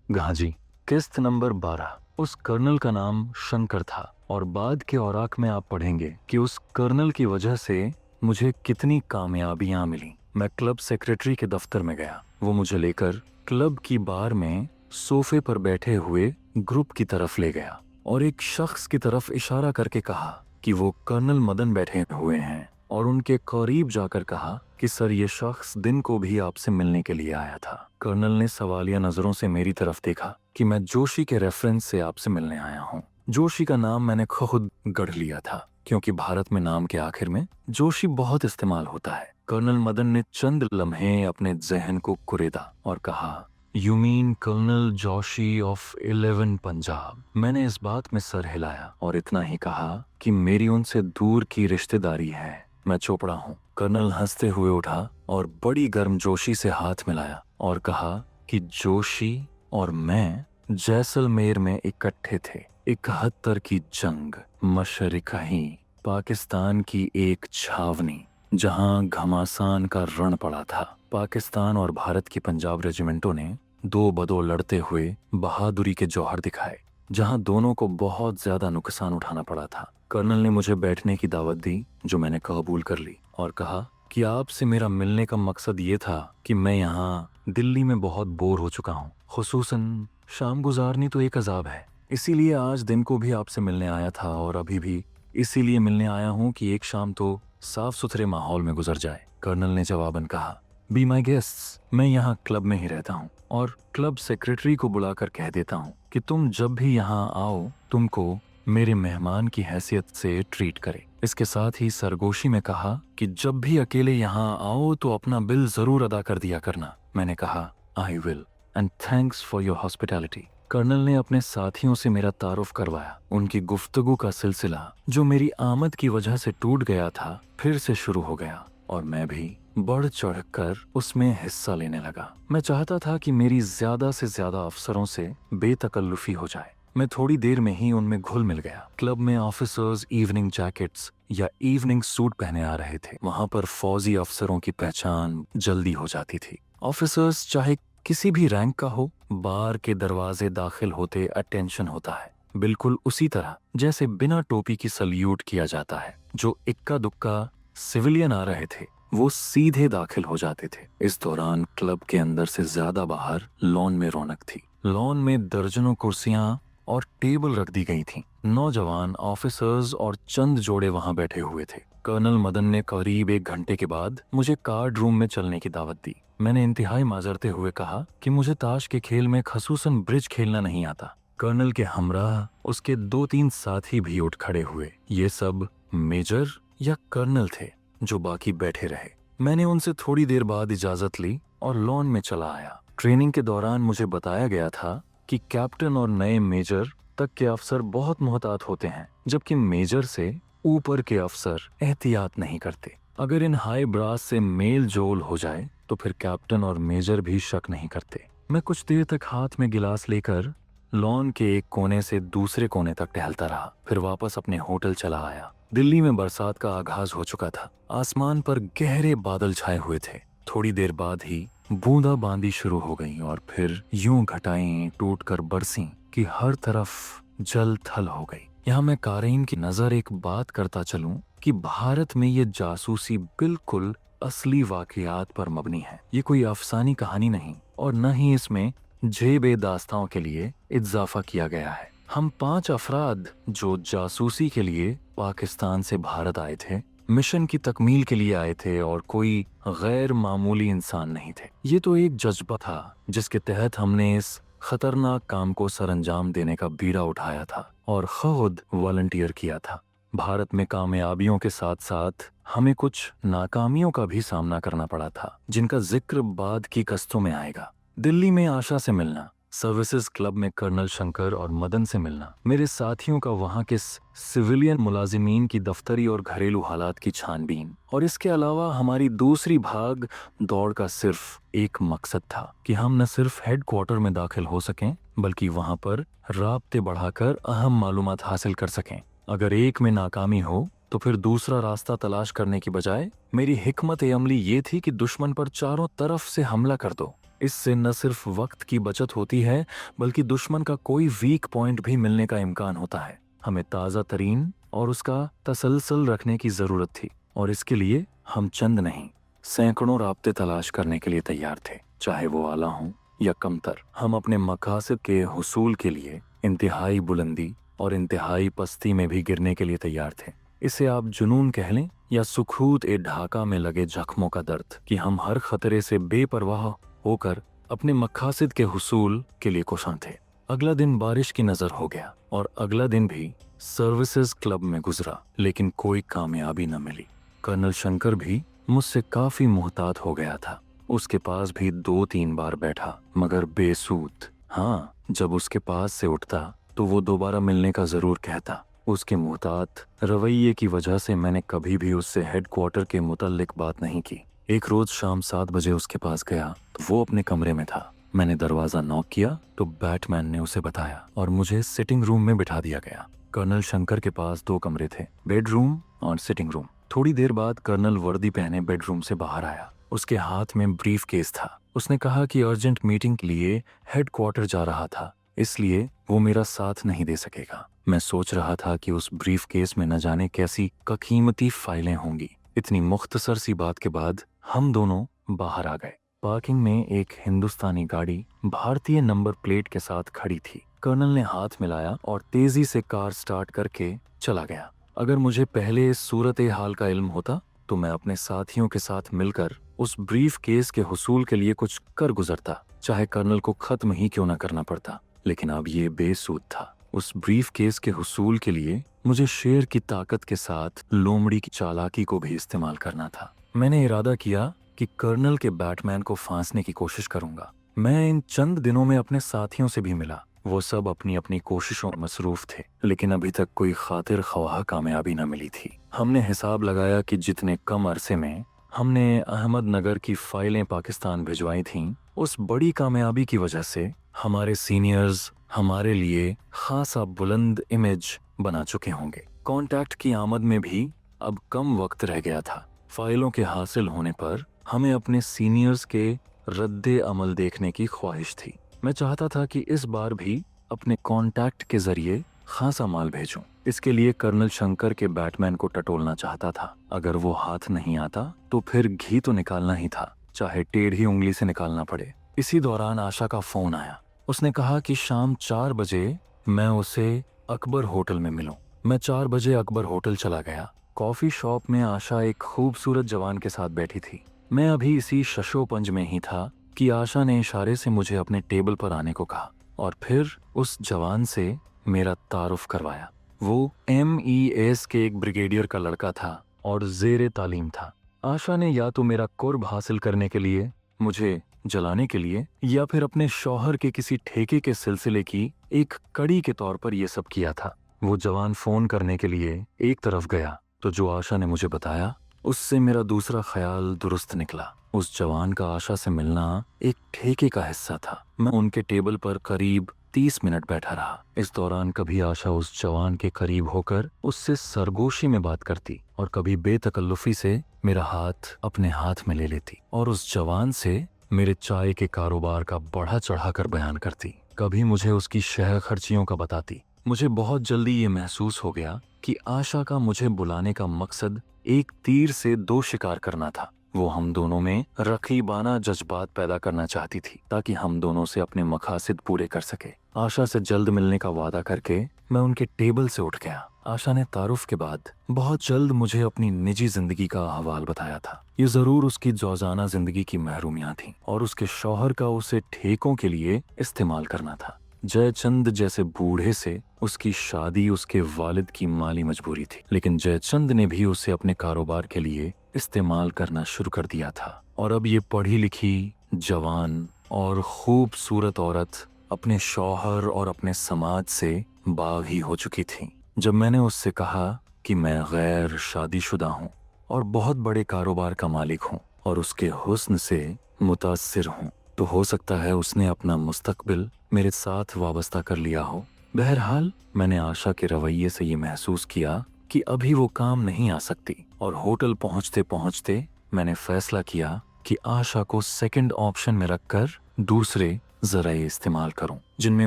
गाजी। किस्त नंबर 12। उस कर्नल का नाम शंकर था और बाद के औराक में आप पढ़ेंगे कि उस कर्नल की वजह से मुझे कितनी कामयाबियां मिली। मैं क्लब सेक्रेटरी के दफ्तर में गया। वो मुझे लेकर क्लब की बार में सोफे पर बैठे हुए ग्रुप की तरफ ले गया और एक शख्स की तरफ इशारा करके कहा कि वो कर्नल मदन बैठे हुए हैं और उनके करीब जाकर कहा कि सर, ये शख्स दिन को भी आपसे मिलने के लिए आया था। कर्नल ने सवालिया नजरों से मेरी तरफ देखा कि मैं जोशी के रेफरेंस से आपसे मिलने आया हूँ। जोशी का नाम मैंने खुद गढ़ लिया था क्योंकि भारत में नाम के आखिर में जोशी बहुत इस्तेमाल होता है। कर्नल मदन ने चंद लम्हे अपने जहन को कुरेदा और कहा, you mean colonel Joshi of 11 Punjab. मैंने इस बात में सर हिलाया और इतना ही कहा कि मेरी उनसे दूर की रिश्तेदारी है, मैं चोपड़ा हूँ। कर्नल हंसते हुए उठा और बड़ी गर्मजोशी से हाथ मिलाया और कहा कि जोशी और मैं जैसलमेर में इकट्ठे थे। 71 की जंग, मशरिक़ही पाकिस्तान की एक छावनी जहां घमासान का रण पड़ा था। पाकिस्तान और भारत की पंजाब रेजिमेंटों ने दो बदो लड़ते हुए बहादुरी के जौहर दिखाए, जहां दोनों को बहुत ज्यादा नुकसान उठाना पड़ा था। कर्नल ने मुझे बैठने की दावत दी जो मैंने कबूल कर ली और कहा कि आपसे मेरा मिलने का मकसद ये था कि मैं यहाँ दिल्ली में बहुत बोर हो चुका हूँ। खुसूसन शाम गुजारनी तो एक अजाब है, इसीलिए आज दिन को भी आपसे मिलने आया था और अभी भी इसीलिए मिलने आया हूँ कि एक शाम तो साफ सुथरे माहौल में गुजर जाए। कर्नल ने जवाबन कहा, बी माई गेस्ट्स, मैं यहाँ क्लब में ही रहता हूँ और क्लब सेक्रेटरी को बुलाकर कह देता हूँ कि तुम जब भी यहाँ आओ तुमको मेरे मेहमान की हैसियत से ट्रीट करे। इसके साथ ही सरगोशी में कहा कि जब भी अकेले यहाँ आओ तो अपना बिल जरूर अदा कर दिया करना। मैंने कहा, I will and thanks for your hospitality. Colonel ने अपने साथियों से मेरा तारुफ करवाया। उनकी गुफ्तगू का सिलसिला जो मेरी आमद की वजह से टूट गया था फिर से शुरू हो गया और मैं भी बढ़ चढ़कर उसमें हिस्सा लेने लगा। मैं चाहता था कि मेरी ज्यादा से ज्यादा अफसरों से बेतकल्लुफी हो जाए। मैं थोड़ी देर में ही उनमें घुल मिल गया। क्लब में ऑफिसर्स इवनिंग जैकेट्स या इवनिंग सूट पहने आ रहे थे। वहां पर फौजी अफसरों की पहचान जल्दी हो जाती थी। ऑफिसर्स चाहे किसी भी रैंक का हो, बार के दरवाजे दाखिल होते अटेंशन होता है, बिल्कुल उसी तरह जैसे बिना टोपी की सल्यूट किया जाता है। जो इक्का दुक्का सिविलियन आ रहे थे वो सीधे दाखिल हो जाते थे। इस दौरान क्लब के अंदर से ज्यादा बाहर लॉन में रौनक थी। लॉन में दर्जनों कुर्सियां और टेबल रख दी गई थीं। नौजवान ऑफिसर्स और चंद जोड़े वहां बैठे हुए थे। कर्नल मदन ने करीब 1 घंटे के बाद मुझे कार्ड रूम में चलने की दावत दी। मैंने इंतहाई माजरते हुए कहा कि मुझे ताश के खेल में खसूसन ब्रिज खेलना नहीं आता। कर्नल के हमराह उसके 2-3 साथी भी उठ खड़े हुए। ये सब मेजर या कर्नल थे जो बाकी बैठे रहे। मैंने उनसे थोड़ी देर बाद इजाजत ली और लॉन में चला आया। ट्रेनिंग के दौरान मुझे बताया गया था कि कैप्टन और नए मेजर तक के अफसर बहुत मोहतात होते हैं, जबकि मेजर से ऊपर के अफसर एहतियात नहीं करते। अगर इन हाई ब्रास से मेल जोल हो जाए तो फिर कैप्टन और मेजर भी शक नहीं करते। मैं कुछ देर तक हाथ में गिलास लेकर लॉन के एक कोने से दूसरे कोने तक टहलता रहा, फिर वापस अपने होटल चला आया। दिल्ली में बरसात का आगाज हो चुका था। आसमान पर गहरे बादल छाए हुए थे। थोड़ी देर बाद ही बूंदाबांदी शुरू हो गई और फिर यूं घटाएं टूटकर बरसीं कि हर तरफ जल थल हो गई। यहाँ मैं कारीन की नजर एक बात करता चलूं कि भारत में ये जासूसी बिल्कुल असली वाकयात पर मबनी है। ये कोई अफसानी कहानी नहीं और न ही इसमें जेबे दास्ताओं के लिए इजाफा किया गया है। हम 5 अफराद जो जासूसी के लिए पाकिस्तान से भारत आए थे, मिशन की तकमील के लिए आए थे और कोई गैर मामूली इंसान नहीं थे। ये तो एक जज्बा था जिसके तहत हमने इस खतरनाक काम को सरंजाम देने का बीड़ा उठाया था और खुद वॉलंटियर किया था। भारत में कामयाबियों के साथ साथ हमें कुछ नाकामियों का भी सामना करना पड़ा था, जिनका जिक्र बाद की कस्तों में आएगा। दिल्ली में आशा से मिलना, सर्विसेज क्लब में कर्नल शंकर और मदन से मिलना, मेरे साथियों का वहां के सिविलियन मुलाजिमीन की दफ्तरी और घरेलू हालात की छानबीन, और इसके अलावा हमारी दूसरी भाग दौड़ का सिर्फ एक मकसद था कि हम न सिर्फ हेडक्वार्टर में दाखिल हो सकें बल्कि वहां पर राब्ते बढ़ाकर अहम मालूमात हासिल कर सकें। अगर एक में नाकामी हो तो फिर दूसरा रास्ता तलाश करने की बजाय मेरी हिकमत अमली ये थी कि दुश्मन पर चारों तरफ से हमला कर दो। इससे न सिर्फ वक्त की बचत होती है बल्कि दुश्मन का कोई वीक पॉइंट भी मिलने का इम्कान होता है। हमें ताज़ा तरीन और उसका तसलसल रखने की ज़रूरत थी और इसके लिए हम चंद नहीं सैकड़ों राब्ते तलाश करने के लिए तैयार थे, चाहे वो आला हों या कमतर। हम अपने मकासद के हुसूल के लिए इंतहाई बुलंदी और इंतहाई पस्ती में भी गिरने के लिए तैयार थे। इसे आप जुनून कह लें या सुखरूत ए ढाका में लगे जख्मों का दर्द कि हम हर खतरे से बेपरवाह होकर अपने मकासद के हुसूल के लिए कोशां थे। अगला दिन बारिश की नजर हो गया और अगला दिन भी सर्विसेज क्लब में गुजरा, लेकिन कोई कामयाबी न मिली। कर्नल शंकर भी मुझसे काफी मुहतात हो गया था। उसके पास भी 2-3 बार बैठा मगर बेसूद। हाँ, जब उसके पास से उठता तो वो दोबारा मिलने का जरूर कहता। उसके मुहतात रवैये की वजह से मैंने कभी भी उससे हेडक्वार्टर के मुतल्लिक बात नहीं की। एक रोज शाम 7 बजे उसके पास गया तो वो अपने कमरे में था। मैंने दरवाजा नॉक किया तो बैटमैन ने उसे बताया और मुझे सिटिंग रूम में बिठा दिया गया। कर्नल शंकर के पास 2 कमरे थे, बेडरूम और सिटिंग रूम। थोड़ी देर बाद कर्नल वर्दी पहने बेडरूम से बाहर आया। उसके हाथ में ब्रीफ केस था। उसने कहा कि अर्जेंट मीटिंग के लिए हेडक्वार्टर जा रहा था, इसलिए वो मेरा साथ नहीं दे सकेगा। मैं सोच रहा था कि उस ब्रीफ केस में न जाने कैसी कीमती फाइलें होंगी। इतनी मुख्तसर सी बात के बाद हम दोनों बाहर आ गए। पार्किंग में एक हिंदुस्तानी गाड़ी भारतीय नंबर प्लेट के साथ खड़ी थी। कर्नल ने हाथ मिलाया और तेजी से कार स्टार्ट करके चला गया। अगर मुझे पहले इस सूरत हाल का इल्म होता तो मैं अपने साथियों के साथ मिलकर उस ब्रीफ केस के हुसूल के लिए कुछ कर गुजरता, चाहे कर्नल को खत्म ही क्यों न करना पड़ता। लेकिन अब ये बेसूद था। उस ब्रीफ केस के हुसूल के लिए मुझे शेर की ताकत के साथ लोमड़ी की चालाकी को भी इस्तेमाल करना था। मैंने इरादा किया कि कर्नल के बैटमैन को फांसने की कोशिश करूंगा। मैं इन चंद दिनों में अपने साथियों से भी मिला। वो सब अपनी अपनी कोशिशों में मसरूफ थे, लेकिन अभी तक कोई खातिर ख्वाह कामयाबी न मिली थी। हमने हिसाब लगाया कि जितने कम अरसे में हमने अहमदनगर की फाइलें पाकिस्तान भिजवाई थीं, उस बड़ी कामयाबी की वजह से हमारे सीनियर्स हमारे लिए खासा बुलंद इमेज बना चुके होंगे। कॉन्टैक्ट की आमद में भी अब कम वक्त रह गया था। फाइलों के हासिल होने पर हमें अपने सीनियर्स के रद्दे अमल देखने की ख्वाहिश थी। मैं चाहता था कि इस बार भी अपने कॉन्टैक्ट के जरिए खासा माल भेजूं। इसके लिए कर्नल शंकर के बैटमैन को टटोलना चाहता था। अगर वो हाथ नहीं आता तो फिर घी तो निकालना ही था, चाहे टेढ़ी उंगली से निकालना पड़े। इसी दौरान आशा का फोन आया। उसने कहा कि शाम 4 बजे मैं उसे अकबर होटल में मिलूं। मैं 4 बजे अकबर होटल चला गया। कॉफी शॉप में आशा एक खूबसूरत जवान के साथ बैठी थी। मैं अभी इसी शशोपंज में ही था कि आशा ने इशारे से मुझे अपने टेबल पर आने को कहा और फिर उस जवान से मेरा तारुफ करवाया। वो MES के एक ब्रिगेडियर का लड़का था और ज़ेरे तालीम था। आशा ने या तो मेरा कुर्ब हासिल करने के लिए, मुझे जलाने के लिए, या फिर अपने शौहर के किसी ठेके के सिलसिले की एक कड़ी के तौर पर यह सब किया था। वो जवान फोन करने के लिए एक तरफ गया तो जो आशा ने मुझे बताया उससे मेरा दूसरा ख्याल दुरुस्त निकला। उस जवान का आशा से मिलना एक ठेके का हिस्सा था। मैं उनके टेबल पर करीब 30 मिनट बैठा रहा। इस दौरान कभी आशा उस जवान के करीब होकर उससे सरगोशी में बात करती और कभी बेतकल्लुफी से मेरा हाथ अपने हाथ में ले लेती और उस जवान से मेरे चाय के कारोबार का बढ़ा चढ़ा कर बयान करती। कभी मुझे उसकी शह खर्चियों का बताती। मुझे बहुत जल्दी ये महसूस हो गया कि आशा का मुझे बुलाने का मकसद एक तीर से 2 शिकार करना था। वो हम दोनों में रकीबाना जज्बात पैदा करना चाहती थी ताकि हम दोनों से अपने मकासद पूरे कर सके। आशा से जल्द मिलने का वादा करके मैं उनके टेबल से उठ गया। आशा ने तारुफ के बाद बहुत जल्द मुझे अपनी निजी जिंदगी का अहवाल बताया था। ये जरूर उसकी जोजाना जिंदगी की महरूमियां थीं और उसके शौहर का उसे ठेकों के लिए इस्तेमाल करना था। जयचंद जैसे बूढ़े से उसकी शादी उसके वालिद की माली मजबूरी थी, लेकिन जयचंद ने भी उसे अपने कारोबार के लिए इस्तेमाल करना शुरू कर दिया था। और अब ये पढ़ी लिखी, जवान और खूबसूरत औरत अपने शौहर और अपने समाज से बागी हो चुकी थी। जब मैंने उससे कहा कि मैं गैर शादीशुदा हूँ और बहुत बड़े कारोबार का मालिक हूँ और उसके हुस्न से मुतासिर हूँ, तो हो सकता है उसने अपना मुस्तकबिल मेरे साथ वाबस्ता कर लिया हो। बहरहाल मैंने आशा के रवैये से ये महसूस किया कि अभी वो काम नहीं आ सकती और होटल पहुंचते पहुंचते मैंने फैसला किया कि आशा को सेकंड ऑप्शन में रखकर दूसरे जराए इस्तेमाल करूं जिनमें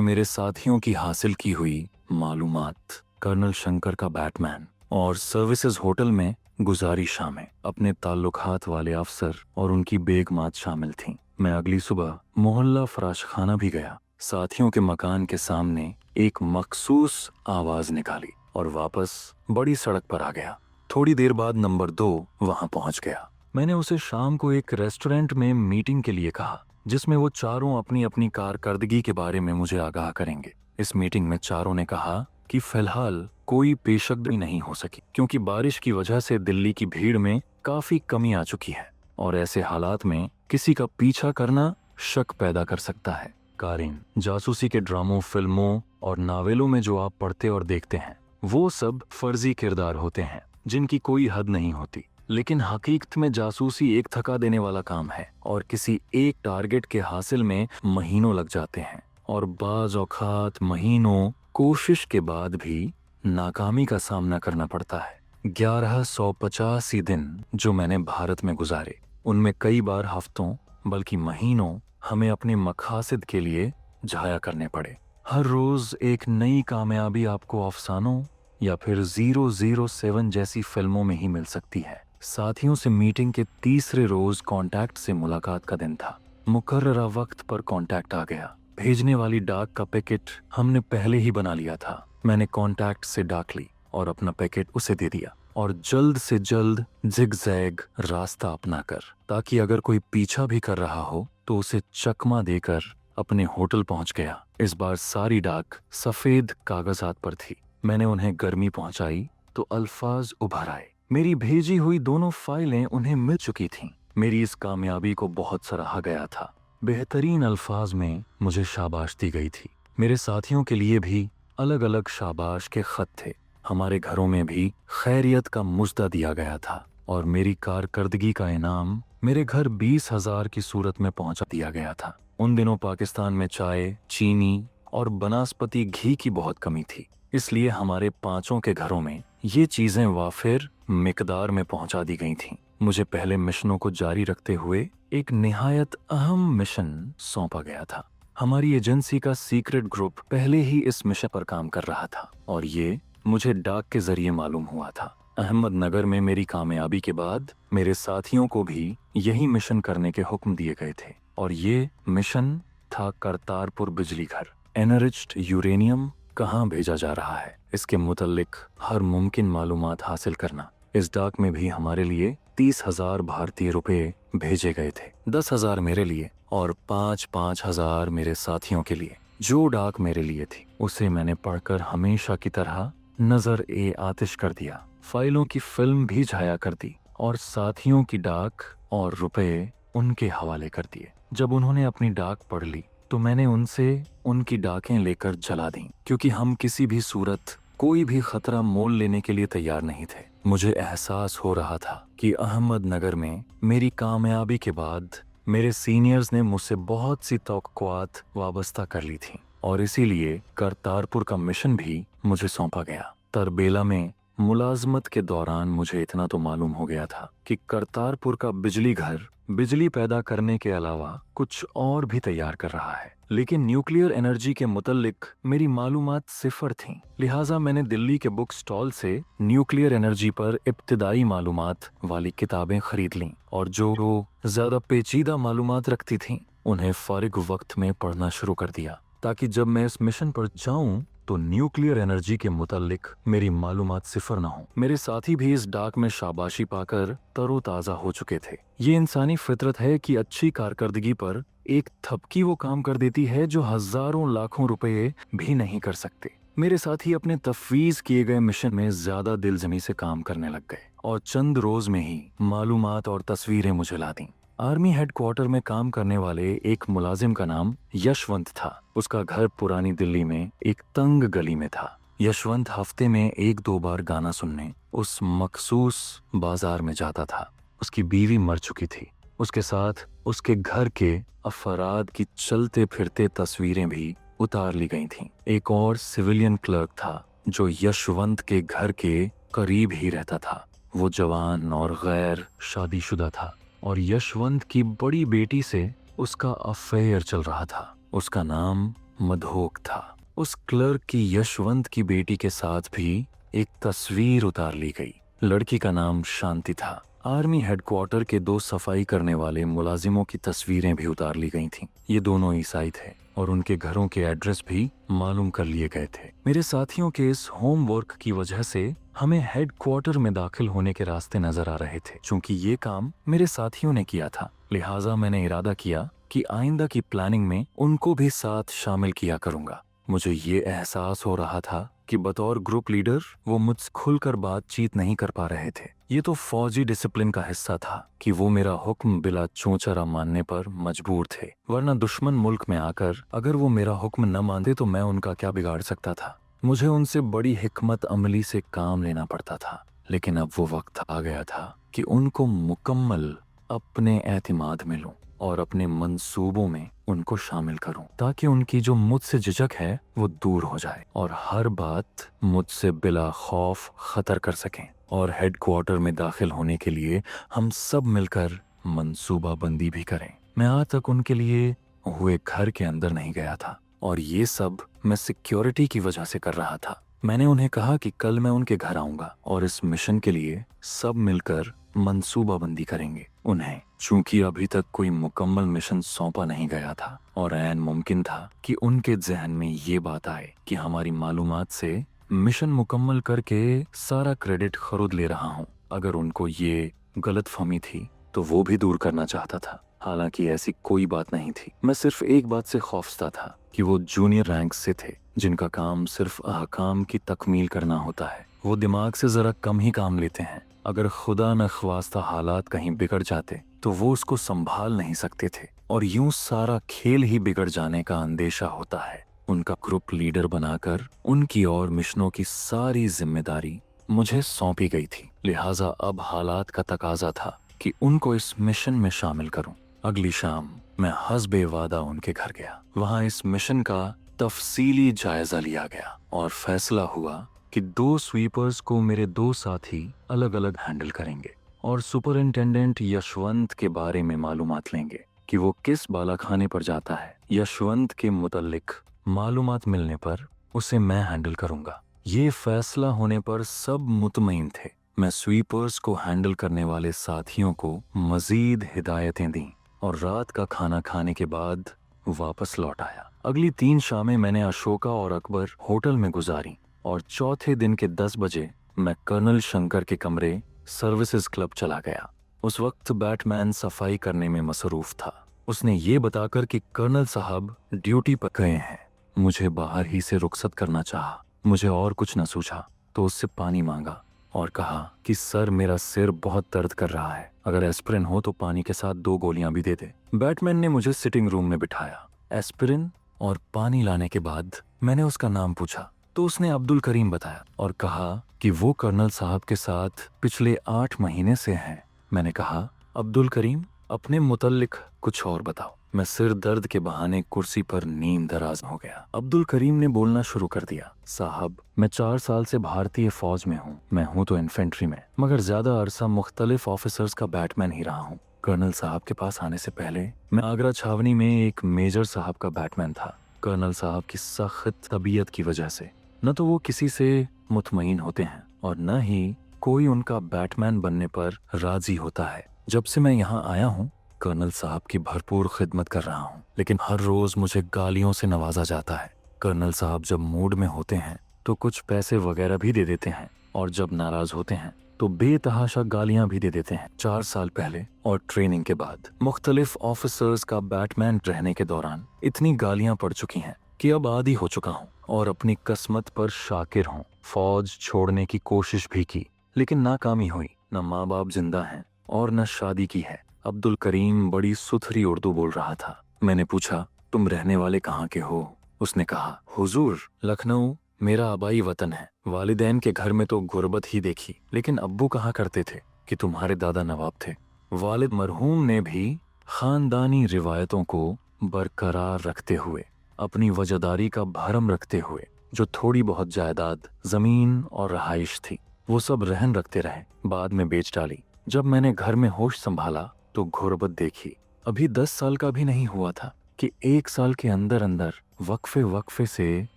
मेरे साथियों की हासिल की हुई मालूमात, कर्नल शंकर का बैटमैन और सर्विसेज होटल में गुजारिशां में अपने ताल्लुकात वाले अफसर और उनकी बेगमात शामिल थीं। मैं अगली सुबह मोहल्ला फराश खाना भी गया, साथियों के मकान के सामने एक मखसूस आवाज निकाली और वापस बड़ी सड़क पर आ गया। थोड़ी देर बाद नंबर 2 वहां पहुंच गया। मैंने उसे शाम को एक रेस्टोरेंट में मीटिंग के लिए कहा जिसमें वो चारों अपनी अपनी कारकर्दगी के बारे में मुझे आगाह करेंगे। इस मीटिंग में चारों ने कहा कि फिलहाल कोई पेशकदमी नहीं हो सकी क्योंकि बारिश की वजह से दिल्ली की भीड़ में काफी कमी आ चुकी है और ऐसे हालात में किसी का पीछा करना शक पैदा कर सकता है। कारिन, जासूसी के ड्रामों, फिल्मों और नावेलों में जो आप पढ़ते और देखते हैं वो सब फर्जी किरदार होते हैं जिनकी कोई हद नहीं होती, लेकिन हकीकत में जासूसी एक थका देने वाला काम है और किसी एक टारगेट के हासिल में महीनों लग जाते हैं और बाज औकात महीनों कोशिश के बाद भी नाकामी का सामना करना पड़ता है। 1185 दिन जो मैंने भारत में गुजारे, उनमें कई बार हफ्तों बल्कि महीनों हमें अपने मकासद के लिए जाया करने पड़े। हर रोज एक नई कामयाबी आपको अफसानों या फिर 007 जैसी फिल्मों में ही मिल सकती है। साथियों से मीटिंग के तीसरे रोज कांटेक्ट से मुलाकात का दिन था। मुकर्ररा वक्त पर कांटेक्ट आ गया। भेजने वाली डाक का पैकेट हमने पहले ही बना लिया था। मैंने कांटेक्ट से डाक ली और अपना पैकेट उसे दे दिया और जल्द से जल्द जिगजैग रास्ता अपनाकर, ताकि अगर कोई पीछा भी कर रहा हो तो उसे चकमा देकर अपने होटल पहुंच गया। इस बार सारी डाक सफेद कागजात पर थी। मैंने उन्हें गर्मी पहुंचाई तो अल्फाज उभर आए। मेरी भेजी हुई दोनों फाइलें उन्हें मिल चुकी थीं। मेरी इस कामयाबी को बहुत सराहा गया था। बेहतरीन अल्फाज में मुझे शाबाश दी गई थी। मेरे साथियों के लिए भी अलग अलग शाबाश के खत थे। हमारे घरों में भी खैरियत का मुजदा दिया गया था और मेरी कारकर्दगी का इनाम मेरे घर 20,000 की सूरत में पहुंचा दिया गया था। उन दिनों पाकिस्तान में चाय, चीनी और बनास्पति घी की बहुत कमी थी, इसलिए हमारे पांचों के घरों में ये चीजें वाफिर मिकदार में पहुंचा दी गई थीं। मुझे पहले मिशनों को जारी रखते हुए एक निहायत अहम मिशन सौंपा गया था। हमारी एजेंसी का सीक्रेट ग्रुप पहले ही इस मिशन पर काम कर रहा था और ये मुझे डाक के जरिए मालूम हुआ था। अहमदनगर में मेरी कामयाबी के बाद मेरे साथियों को भी यही मिशन करने के हुक्म दिए गए थे और ये मिशन था करतारपुर बिजली घर। एनरिच्ड यूरेनियम कहाँ भेजा जा रहा है, इसके मुतल्लिक हर मुमकिन मालूमात हासिल करना। इस डाक में भी हमारे लिए 30,000 भारतीय रुपए भेजे गए थे। 10,000 मेरे लिए और 5-5 हजार मेरे साथियों के लिए। जो डाक मेरे लिए थी उसे मैंने पढ़कर हमेशा की तरह नजर ए आतिश कर दिया। फाइलों की फिल्म भी छाया कर दी और साथियों की डाक और रुपए उनके हवाले कर दिए। जब उन्होंने अपनी डाक पढ़ ली तो मैंने उनसे उनकी डाकें लेकर जला दी, क्योंकि हम किसी भी सूरत कोई भी खतरा मोल लेने के लिए तैयार नहीं थे। मुझे एहसास हो रहा था कि अहमदनगर में मेरी कामयाबी के बाद मेरे सीनियर्स ने मुझसे बहुत सी तवक्कुआत वाबस्ता कर ली थी और इसीलिए करतारपुर का मिशन भी मुझे सौंपा गया। तरबेला में मुलाजमत के दौरान मुझे इतना तो मालूम हो गया था कि करतारपुर का बिजली घर बिजली पैदा करने के अलावा कुछ और भी तैयार कर रहा है, लेकिन न्यूक्लियर एनर्जी के मुतल्लिक मेरी मालूमात सिफर थीं। लिहाजा मैंने दिल्ली के बुक स्टॉल से न्यूक्लियर एनर्जी पर इब्तिदाई मालूमात वाली किताबें खरीद लीं और जो ज्यादा पेचीदा मालूमात रखती थीं उन्हें फारिग वक्त में पढ़ना शुरू कर दिया, ताकि जब मैं इस मिशन पर जाऊं तो न्यूक्लियर एनर्जी के मुतालिक मेरी मालूमात सिफर न हो। मेरे साथी भी इस डाक में शाबाशी पाकर तरोताजा हो चुके थे। ये इंसानी फितरत है कि अच्छी कारकर्दगी पर एक थपकी वो काम कर देती है जो हजारों लाखों रुपए भी नहीं कर सकते। मेरे साथी अपने तफवीज किए गए मिशन में ज्यादा दिलजमी से काम करने लग गए और चंद रोज में ही मालूमात और तस्वीरें मुझे ला दी। आर्मी हेडक्वार्टर में काम करने वाले एक मुलाजिम का नाम यशवंत था। उसका घर पुरानी दिल्ली में एक तंग गली में था। यशवंत हफ्ते में 1-2 बार गाना सुनने उस मखसूस बाजार में जाता था। उसकी बीवी मर चुकी थी। उसके साथ उसके घर के अफराद की चलते फिरते तस्वीरें भी उतार ली गई थीं। एक और सिविलियन क्लर्क था जो यशवंत के घर के करीब ही रहता था। वो जवान और गैर शादीशुदा था और यशवंत की बड़ी बेटी से उसका अफेयर चल रहा था। उसका नाम मधोक था। उस क्लर्क की यशवंत की बेटी के साथ भी एक तस्वीर उतार ली गई। लड़की का नाम शांति था। आर्मी हेडक्वार्टर के दो सफाई करने वाले मुलाजिमों की तस्वीरें भी उतार ली गई थीं। ये दोनों ईसाई थे और उनके घरों के एड्रेस भी मालूम कर लिए गए थे। मेरे साथियों के इस होमवर्क की वजह से हमें हेडक्वार्टर में दाखिल होने के रास्ते नजर आ रहे थे। चूंकि ये काम मेरे साथियों ने किया था, लिहाजा मैंने इरादा किया कि आइंदा की प्लानिंग में उनको भी साथ शामिल किया करूंगा। मुझे ये एहसास हो रहा था कि बतौर ग्रुप लीडर वो मुझसे खुलकर बातचीत नहीं कर पा रहे थे। ये तो फौजी डिसिप्लिन का हिस्सा था कि वो मेरा हुक्म बिला चौचरा मानने पर मजबूर थे, वरना दुश्मन मुल्क में आकर अगर वो मेरा हुक्म न मानते तो मैं उनका क्या बिगाड़ सकता था। मुझे उनसे बड़ी हिकमत अमली से काम लेना पड़ता था, लेकिन अब वो वक्त आ गया था कि उनको मुकम्मल अपने एतमाद में लूं और अपने मंसूबों में उनको शामिल करूं, ताकि उनकी जो मुझसे झिझक है वो दूर हो जाए और हर बात मुझसे बिला खौफ खतर कर सकें। और हेडक्वार्टर में दाखिल होने के लिए हम सब मिलकर मंसूबा बंदी भी करें। मैं आज तक उनके लिए हुए घर के अंदर नहीं गया था और ये सब मैं सिक्योरिटी की वजह से कर रहा था। मैंने उन्हें कहा कि कल मैं उनके घर आऊंगा और इस मिशन के लिए सब मिलकर मंसूबाबंदी करेंगे। उन्हें चूंकि अभी तक कोई मुकम्मल मिशन सौंपा नहीं गया था और ऐन मुमकिन था कि उनके जहन में ये बात आए कि हमारी मालूमात से मिशन मुकम्मल करके सारा क्रेडिट खुद ले रहा हूँ। अगर उनको ये गलतफहमी थी तो वो भी दूर करना चाहता था। हालांकि ऐसी कोई बात नहीं थी। मैं सिर्फ एक बात से खौफजदा था कि वो जूनियर रैंक से थे, जिनका काम सिर्फ अहकाम की तकमील करना होता है। वो दिमाग से जरा कम ही काम लेते हैं। अगर खुदा न ख्वास्ता हालात कहीं बिगड़ जाते तो वो उसको संभाल नहीं सकते थे और यूं सारा खेल ही बिगड़ जाने का अंदेशा होता है। उनका ग्रुप लीडर बनाकर उनकी और मिशनों की सारी जिम्मेदारी मुझे सौंपी गई थी। लिहाजा अब हालात का तकाजा था कि उनको इस मिशन में शामिल करूं। अगली शाम मैं हस्बे वादा उनके घर गया। वहां इस मिशन का तफसीली जायजा लिया गया और फैसला हुआ कि 2 स्वीपर्स को मेरे 2 साथी अलग अलग हैंडल करेंगे और सुपरिंटेंडेंट यशवंत के बारे में मालूमात लेंगे कि वो किस बालाखाने पर जाता है। यशवंत के मुतल्लिक मालूमात मिलने पर उसे मैं हैंडल करूंगा। ये फैसला होने पर सब मुतमईन थे। मैं स्वीपर्स को हैंडल करने वाले साथियों को मजीद हिदायतें दी और रात का खाना खाने के बाद वापस लौट आया। अगली 3 शामें मैंने अशोका और अकबर होटल में गुजारी और चौथे दिन के 10 बजे मैं कर्नल शंकर के कमरे सर्विसेज क्लब चला गया। उस वक्त बैटमैन सफाई करने में मसरूफ था। उसने ये बताकर कि कर्नल साहब ड्यूटी पर गए हैं, मुझे बाहर ही से रुखसत करना चाहा। मुझे और कुछ न सूझा तो उससे पानी मांगा और कहा कि सर, मेरा सिर बहुत दर्द कर रहा है, अगर एस्पिरिन हो तो पानी के साथ 2 गोलियां भी दे दे। बैटमैन ने मुझे सिटिंग रूम में बिठाया। एस्पिरिन और पानी लाने के बाद मैंने उसका नाम पूछा तो उसने अब्दुल करीम बताया और कहा कि वो कर्नल साहब के साथ पिछले 8 महीने से हैं। मैंने कहा, अब्दुल करीम, अपने मुतल्लिक कुछ और बताओ। मैं सिर दर्द के बहाने कुर्सी पर नींद दराज हो गया। अब्दुल करीम ने बोलना शुरू कर दिया, साहब, मैं 4 साल से भारतीय फौज में हूँ। मैं हूँ तो इन्फेंट्री में, मगर ज्यादा अरसा मुख्तलिफ ऑफिसर्स का बैटमैन ही रहा हूँ। कर्नल साहब के पास आने से पहले मैं आगरा छावनी में एक मेजर साहब का बैटमैन था। कर्नल साहब की सख्त तबीयत की वजह से न तो वो किसी से मुतमईन होते हैं और न ही कोई उनका बैटमैन बनने पर राजी होता है। जब से मैं यहाँ आया हूँ कर्नल साहब की भरपूर खिदमत कर रहा हूँ, लेकिन हर रोज मुझे गालियों से नवाजा जाता है। कर्नल साहब जब मूड में होते हैं तो कुछ पैसे वगैरह भी दे देते हैं और जब नाराज होते हैं तो बेतहाशा गालियां भी दे देते हैं। 4 साल पहले और ट्रेनिंग के बाद मुख्तलिफ ऑफिसर्स का बैटमैन रहने के दौरान इतनी गालियां पड़ चुकी हैं कि अब आदी हो चुका हूँ और अपनी किस्मत पर शाकिर हूँ। फौज छोड़ने की कोशिश भी की लेकिन नाकामी हुई। न माँ बाप जिंदा हैं और न शादी की है। अब्दुल करीम बड़ी सुथरी उर्दू बोल रहा था। मैंने पूछा, तुम रहने वाले कहाँ के हो? उसने कहा, हुजूर, लखनऊ मेरा आबाई वतन है। वालिदैन के घर में तो गुर्बत ही देखी, लेकिन अब्बू कहा करते थे कि तुम्हारे दादा नवाब थे। वालिद मरहूम ने भी खानदानी रिवायतों को बरकरार रखते हुए, अपनी वजहदारी का भरम रखते हुए, जो थोड़ी बहुत जायदाद, जमीन और रहाइश थी वो सब रहन रखते रहे, बाद में बेच डाली। जब मैंने घर में होश संभाला तो गुर्बत देखी। अभी 10 साल का भी नहीं हुआ था कि 1 साल के अंदर अंदर वक्फे वक्फे से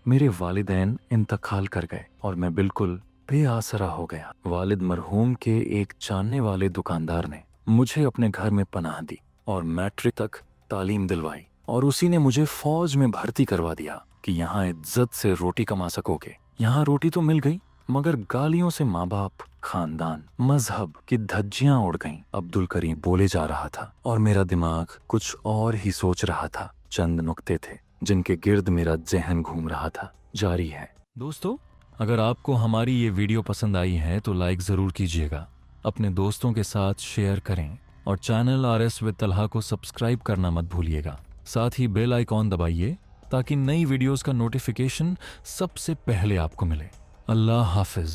मेरे वालिदैन इंतकाल कर गए और मैं बिल्कुल बेआसरा हो गया। वालिद मरहूम के एक जानने वाले दुकानदार ने मुझे अपने घर में पनाह दी और मैट्रिक तक तालीम दिलवाई और उसी ने मुझे फौज में भर्ती करवा दिया कि यहाँ इज्जत से रोटी कमा सकोगे। यहाँ रोटी तो मिल गई मगर गालियों से माँ बाप, खानदान, मजहब की धज्जियां उड़ गईं। अब्दुल करीम बोले जा रहा था और मेरा दिमाग कुछ और ही सोच रहा था। चंद नुक्ते थे जिनके गिर्द मेरा जहन घूम रहा था। जारी है। दोस्तों, अगर आपको हमारी ये वीडियो पसंद आई है तो लाइक जरूर कीजिएगा, अपने दोस्तों के साथ शेयर करें और चैनल RS विद तलहा को सब्सक्राइब करना मत भूलिएगा। साथ ही बेल आइकॉन दबाइए ताकि नई वीडियोस का नोटिफिकेशन सबसे पहले आपको मिले। अल्लाह हाफिज।